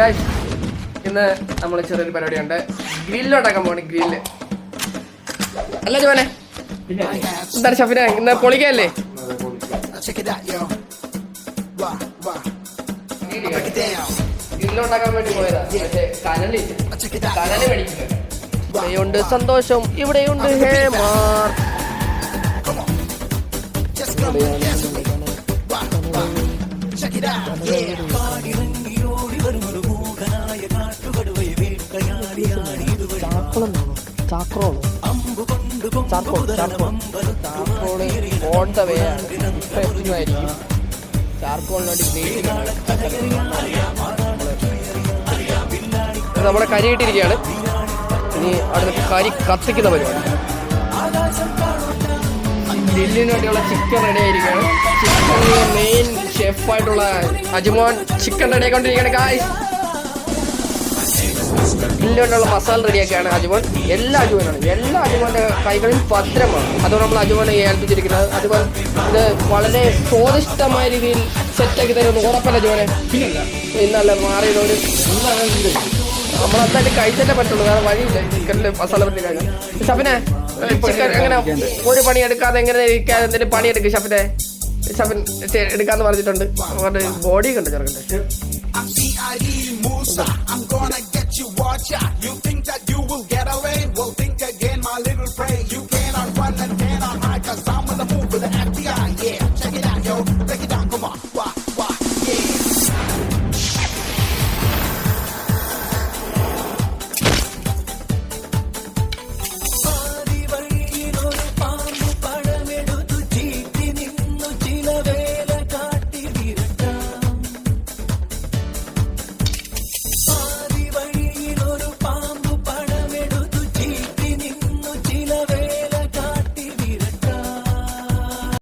Guys ഇന്ന് നമ്മൾ ചെറിയൊരു പരിപാടിയുണ്ട്. ഗ്രില്ലുണ്ടാക്കാൻ പോണി. ഗ്രില്ല് അല്ല ജോനെ എന്താണ് ഷഫിനെ ഇന്ന് പൊളിക്കല്ലേ? ഗ്രില്ലുണ്ടാക്കാൻ വേണ്ടി പോയതാ. പക്ഷേ കനല് മേടിക്കുന്നത്. ഇവിടെയുണ്ട് സന്തോഷം, ഇവിടെയുണ്ട് ഹേമാർ. ചാർക്കോള് ഓൺ ദ വേ ആണ്. ആയിരിക്കും ചാർക്കോളിന് വേണ്ടി നമ്മുടെ കരി ഇട്ടിരിക്കുകയാണ്. ഇനി അടുത്ത കരി കത്തിക്കുന്ന പരിപാടി. ഗ്രില്ലിന് വേണ്ടിയുള്ള ചിക്കൻ റെഡി ആയിരിക്കുകയാണ്. ചിക്കൻ മെയിൻ ഷെഫായിട്ടുള്ള അജ്മോൻ ചിക്കൻ റെഡി ആയിക്കൊണ്ടിരിക്കുകയാണ് ഗായ്സ്. ഗ്രില്ലിന് വേണ്ടിയുള്ള മസാല റെഡിയാക്കിയാണ് അജ്മോൻ. എല്ലാ അജ്മോന്റെ കൈകളിൽ ഭദ്രമാണ്. അതുകൊണ്ട് നമ്മൾ അജ്മോനെ ഏൽപ്പിച്ചിരിക്കുന്നത്. അതുപോലെ ഇത് വളരെ സ്വാദിഷ്ടമായ രീതിയിൽ സെറ്റാക്കി തരുമെന്ന് ഉറപ്പല്ല അജ്മോനെ. ഇന്നല്ല മാറിയതോട് നമ്മളെന്തായാലും കഴിച്ചല്ലേ പറ്റുള്ളൂ, വേറെ വഴിയില്ല. ചിക്കനിൽ മസാല പറ്റി കഴിഞ്ഞാൽ ഷഫിനെ ചിക്കൻ എങ്ങനെ ഒരു പണി എടുക്കാതെ എങ്ങനെ ഇരിക്കാതെ എന്തെങ്കിലും പണിയെടുക്കും ഷഫിനെ. ഷഫിൻ എടുക്കാന്ന് പറഞ്ഞിട്ടുണ്ട്. അവരുടെ ബോഡി കണ്ട് ചെറുക്കട്ടെ.